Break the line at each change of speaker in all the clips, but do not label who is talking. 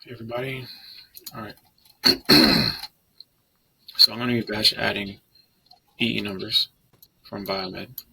Hey everybody. All right. So I'm going to be batch adding EE numbers from Biomed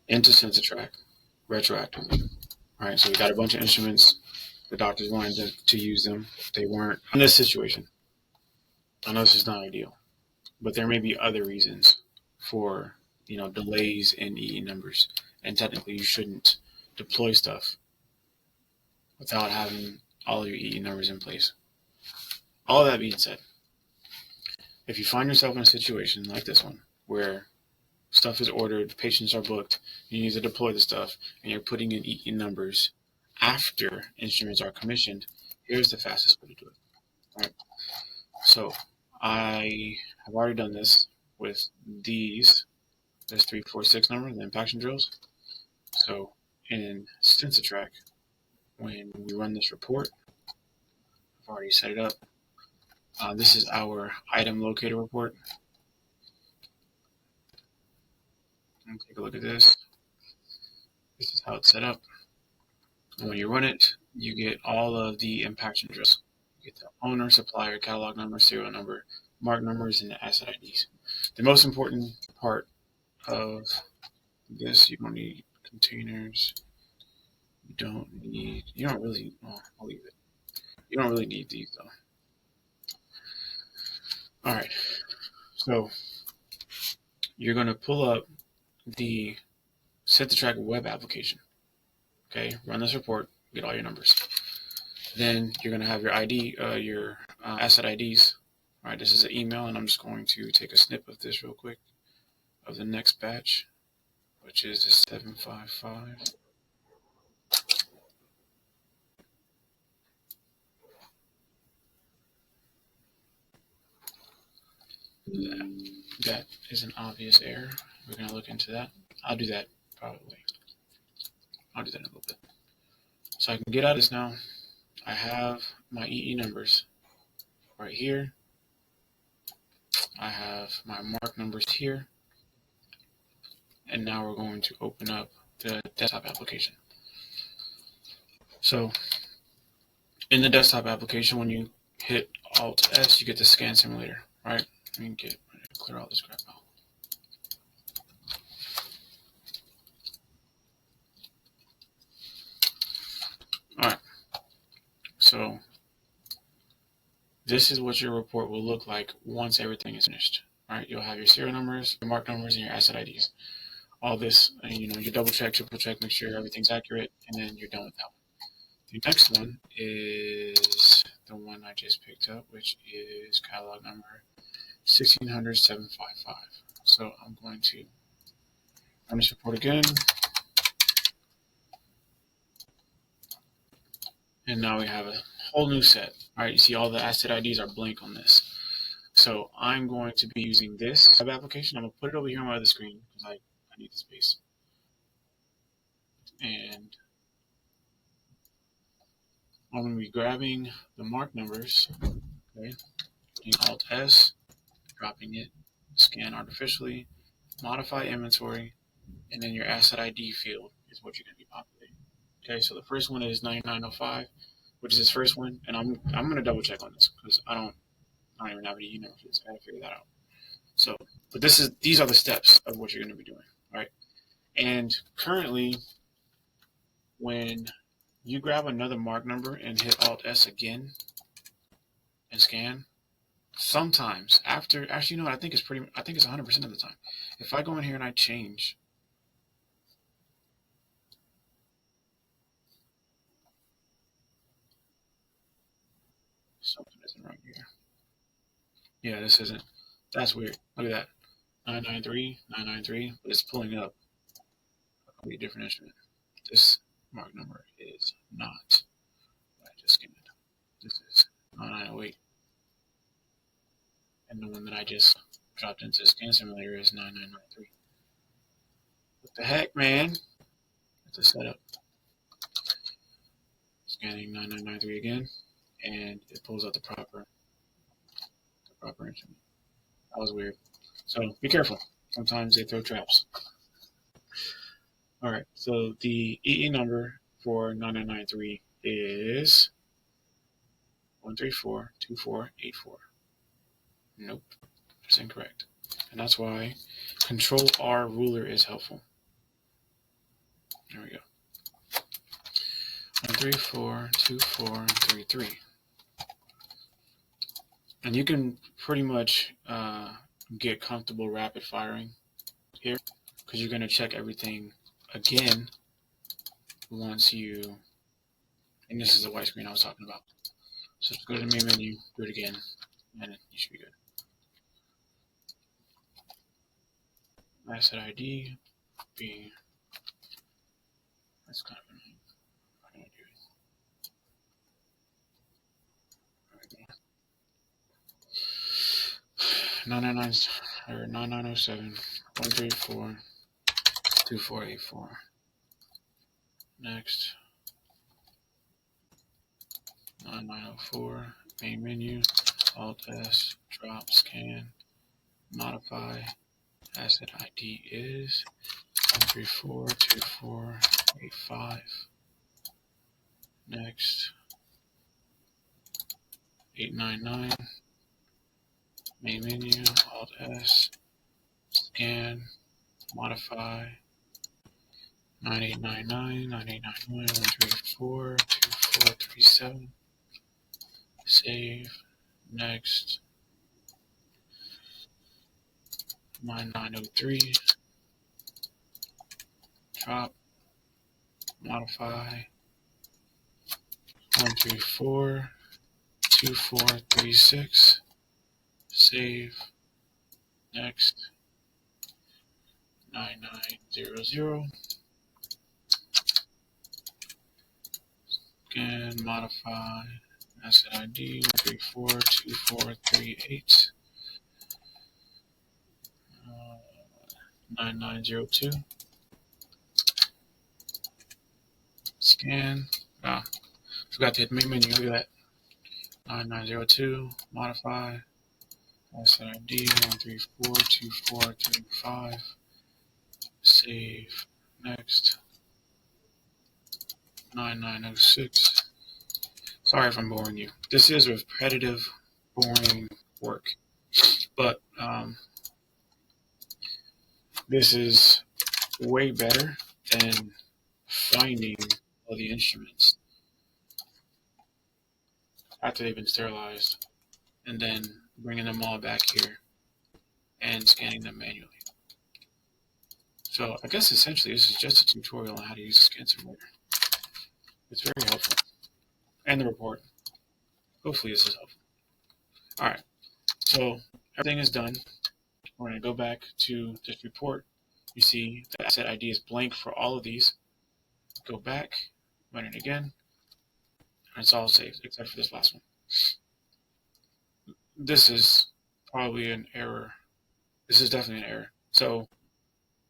into Censitrac retroactively. All right. So we got a bunch of instruments. The doctors wanted to use them. They weren't in this situation. I know this is not ideal, but there may be other reasons for delays in EE numbers, and technically you shouldn't deploy stuff without having all your EE numbers in place. All that being said, if you find yourself in a situation like this one where stuff is ordered, patients are booked, you need to deploy the stuff, and you're putting in EE numbers after instruments are commissioned, here's the fastest way to do it. All right. So I have already done this with these. There's 3, 4, 6 numbers, the impaction drills. So in Censitrac, when we run this report, I've already set it up. This is our item locator report. Take a look at this. This is how it's set up. And when you run it, you get all of the impaction drills. You get the owner, supplier, catalog number, serial number, mark numbers, and the asset IDs. The most important part of this, you don't need containers. You don't really, well, I'll leave it. You don't really need these though. All right. So you're going to pull up the Censitrac web application. Okay. Run this report, get all your numbers. Then you're going to have your ID, your asset IDs. All right, this is an email, and I'm just going to take a snip of this real quick of the next batch, which is the 755. That is an obvious error. We're going to look into that. I'll do that probably. I'll do that in a little bit. So I can get out of this now. I have my EE numbers right here. I have my mark numbers here. And now we're going to open up the desktop application. So in the desktop application, when you hit Alt S, you get the scan simulator, right? Let me clear all this crap out. All right. So this is what your report will look like once everything is finished. All right. You'll have your serial numbers, your mark numbers, and your asset IDs. All this, and you double check, triple check, make sure everything's accurate, and then you're done with that one. The next one is the one I just picked up, which is catalog number 1600755. So I'm going to run this report again. And now we have a whole new set. All right, you see all the asset IDs are blank on this. So I'm going to be using this web application. I'm going to put it over here on my other screen because I need the space. And I'm going to be grabbing the mark numbers, okay, Alt S, dropping it, scan artificially, modify inventory, and then your asset ID field is what you're going to be populating. Okay, so the first one is 9905, which is this first one, and I'm going to double check on this because I don't even have any for this. I got to figure that out. So, but these are the steps of what you're going to be doing, right? And currently, when you grab another mark number and hit Alt S again and scan, sometimes actually, you know what? I think it's 100% of the time. If I go in here and I change something isn't right here. Yeah, this isn't. That's weird. Look at that. 993, but it's pulling up a completely different instrument. This mark number is not what I just scanned. This is 9908. And the one that I just dropped into the scan simulator is 9993. What the heck, man? It's a setup. Scanning 9993 again, and it pulls out the proper instrument. That was weird. So be careful. Sometimes they throw traps. All right. So the EE number for 9993 is 1342484. Nope, that's incorrect. And that's why Control R ruler is helpful. There we go. 1342433. And you can pretty much get comfortable rapid firing here, because you're going to check everything again once you, and this is the white screen I was talking about. So just go to the main menu, do it again, and you should be good. Asset ID, be, that's kind of annoying. I'm going to do it. 999 or 9907 134 2484. Next. 9904, main menu, Alt S, drop, scan, modify. Asset ID is 1342485. Next. 899, main menu, Alt S, scan, modify. 9899, 9899, 134 2437. Save. Next. 9903. Drop. Modify. 134 2436. Save. Next. 9900. Again, modify. Asset ID 1342438. 9902. Scan. Forgot to hit the main menu. Look at that. 9902. Modify. Asset ID 1342435. Save. Next. 9906. Sorry if I'm boring you. This is repetitive, boring work. But this is way better than finding all the instruments after they've been sterilized and then bringing them all back here and scanning them manually. So I guess essentially this is just a tutorial on how to use a scan simulator. It's very helpful. And the report. Hopefully this is helpful. Alright, so everything is done. We're going to go back to this report. You see the asset ID is blank for all of these. Go back, run it again, and it's all saved except for this last one. This is probably an error. This is definitely an error. So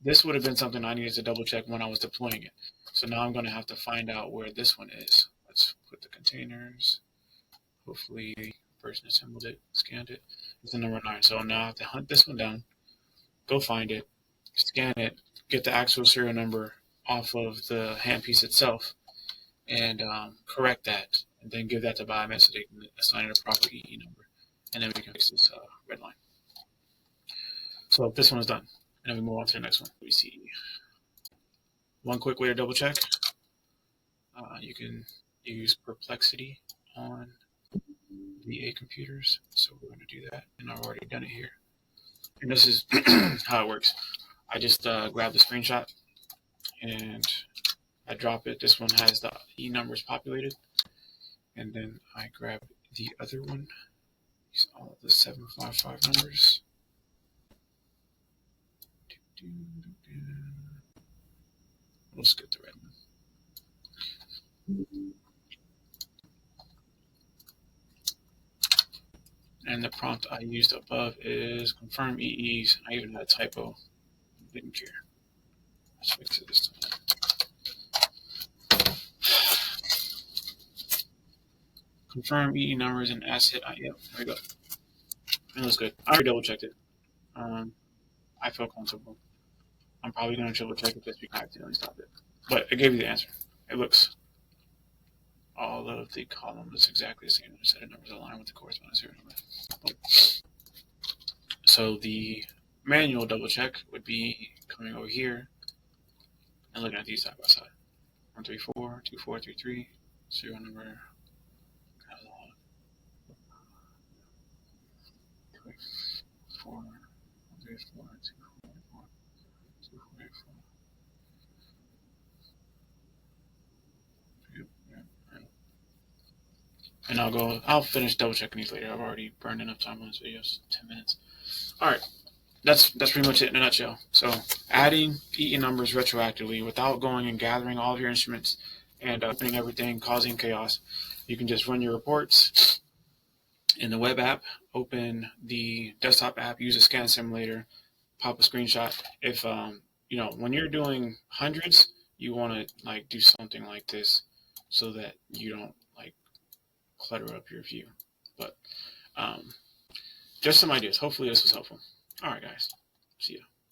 this would have been something I needed to double check when I was deploying it. So now I'm going to have to find out where this one is. Let's put the containers. Hopefully the person assembled it, scanned it. It's the number 9. So now I have to hunt this one down, go find it, scan it, get the actual serial number off of the handpiece itself, and correct that, and then give that to Biomed so they can assign it a proper EE number, and then we can fix this red line. So this one is done, and then we move on to the next one. We see one quick way to double check. You can use Perplexity on VA computers, so we're going to do that, and I've already done it here. And this is how it works. I just grab the screenshot and I drop it. This one has the E numbers populated, and then I grab the other one. These all of the 755 numbers. Let's get the red one. And the prompt I used above is confirm EEs. I even had a typo. Didn't care. Let's fix it this time. Confirm EE numbers and asset. Yep, there we go. It looks good. I already double checked it. I feel comfortable. I'm probably going to triple check it just because I accidentally stopped it. But it gave you the answer. It looks all of the columns exactly the same. The set of numbers align with the corresponding serial number. So the manual double check would be coming over here and looking at these side by side. 134, 2433, serial number, catalog, 24, 134, 2484, 2484. And I'll finish double checking these later. I've already burned enough time on this video, 10 minutes. All right, that's pretty much it in a nutshell. So adding PE numbers retroactively without going and gathering all of your instruments and opening everything, causing chaos. You can just run your reports in the web app, open the desktop app, use a scan simulator, pop a screenshot. If when you're doing hundreds, you want to like do something like this so that you don't like clutter up your view. But just some ideas. Hopefully this was helpful. All right, guys. See ya.